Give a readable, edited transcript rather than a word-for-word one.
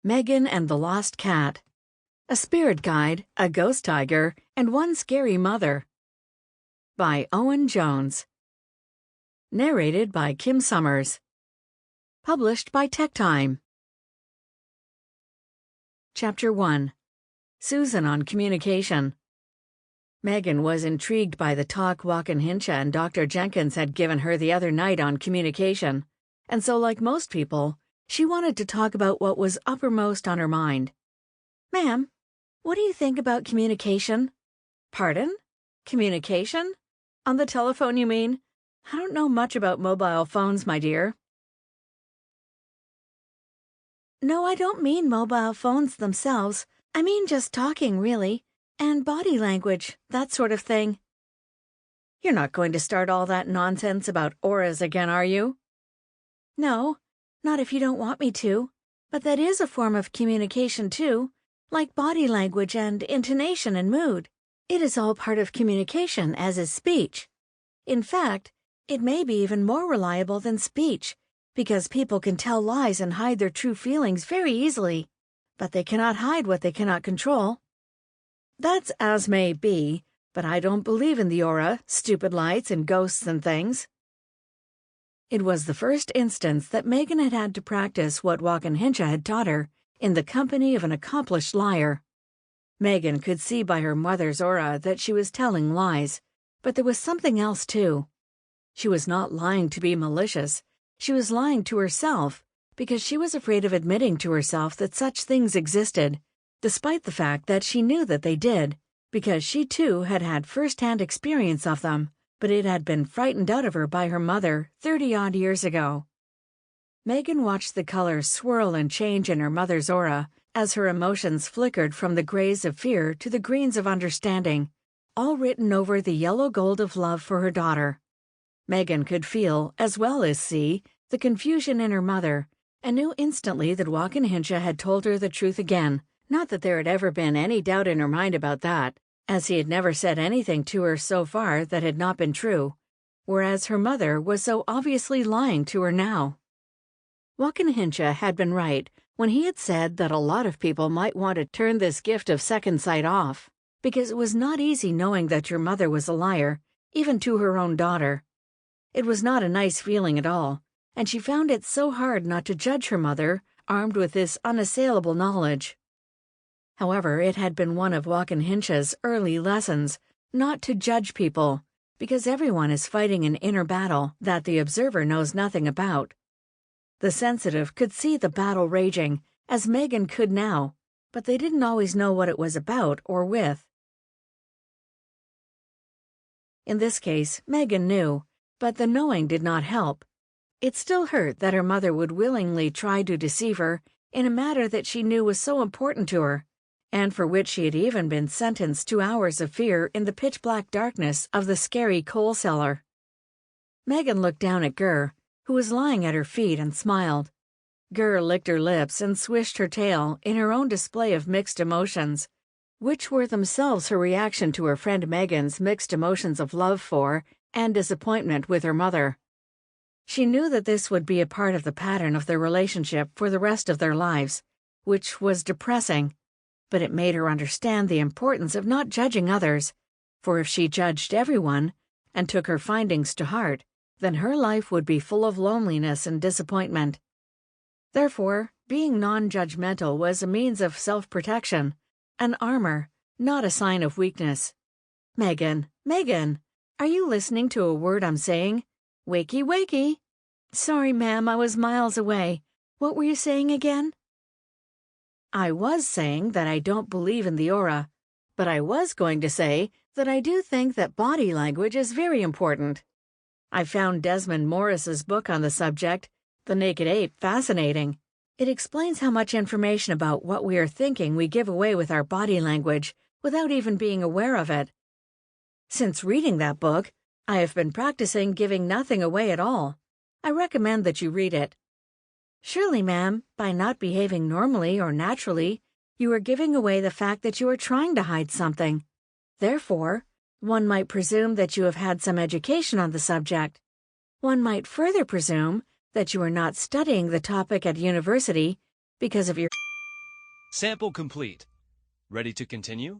Megan and the Lost Cat. A Spirit Guide, a Ghost Tiger, and One Scary Mother. By Owen Jones. Narrated by Kim Summers. Published by TekTime. Chapter 1. Susan on Communication. Megan was intrigued by the talk Hincha and Dr. Jenkins had given her the other night on communication, and so, like most people, she wanted to talk about what was uppermost on her mind. "Ma'am, what do you think about communication?" "Pardon? Communication? On the telephone, you mean? I don't know much about mobile phones, my dear." "No, I don't mean mobile phones themselves. I mean just talking, really. And body language, that sort of thing." "You're not going to start all that nonsense about auras again, are you?" "No, not if you don't want me to. But that is a form of communication, too, like body language and intonation and mood. It is all part of communication, as is speech. In fact, it may be even more reliable than speech, because people can tell lies and hide their true feelings very easily, but they cannot hide what they cannot control." "That's as may be, but I don't believe in the aura, stupid lights, and ghosts and things." It was the first instance that Megan had had to practice what Hincha had taught her in the company of an accomplished liar. Megan could see by her mother's aura that she was telling lies, but there was something else too. She was not lying to be malicious. She was lying to herself because she was afraid of admitting to herself that such things existed, despite the fact that she knew that they did, because she too had had first-hand experience of them, but it had been frightened out of her by her mother 30-odd years ago. Megan watched the colors swirl and change in her mother's aura as her emotions flickered from the grays of fear to the greens of understanding, all written over the yellow gold of love for her daughter. Megan could feel, as well as see, the confusion in her mother, and knew instantly that Hincha had told her the truth again. Not that there had ever been any doubt in her mind about that, as he had never said anything to her so far that had not been true, whereas her mother was so obviously lying to her now. Hincha had been right when he had said that a lot of people might want to turn this gift of second sight off, because it was not easy knowing that your mother was a liar, even to her own daughter. It was not a nice feeling at all, and she found it so hard not to judge her mother, armed with this unassailable knowledge. However, it had been one of Hincha's early lessons not to judge people, because everyone is fighting an inner battle that the observer knows nothing about. The sensitive could see the battle raging, as Megan could now, but they didn't always know what it was about or with. In this case, Megan knew, but the knowing did not help. It still hurt that her mother would willingly try to deceive her in a matter that she knew was so important to her, and for which she had even been sentenced to hours of fear in the pitch-black darkness of the scary coal cellar. Megan looked down at Gur, who was lying at her feet, and smiled. Gur licked her lips and swished her tail in her own display of mixed emotions, which were themselves her reaction to her friend Megan's mixed emotions of love for and disappointment with her mother. She knew that this would be a part of the pattern of their relationship for the rest of their lives, which was depressing. But it made her understand the importance of not judging others, for if she judged everyone and took her findings to heart, then her life would be full of loneliness and disappointment. Therefore, being non-judgmental was a means of self-protection, an armor, not a sign of weakness. Megan, are you listening to a word I'm saying? Wakey, wakey." "Sorry, ma'am, I was miles away. What were you saying again?" "I was saying that I don't believe in the aura, but I was going to say that I do think that body language is very important. I found Desmond Morris's book on the subject, The Naked Ape, fascinating. It explains how much information about what we are thinking we give away with our body language without even being aware of it. Since reading that book, I have been practicing giving nothing away at all. I recommend that you read it." "Surely, ma'am, by not behaving normally or naturally, you are giving away the fact that you are trying to hide something. Therefore, one might presume that you have had some education on the subject. One might further presume that you are not studying the topic at university because of your Sample complete. Ready to continue?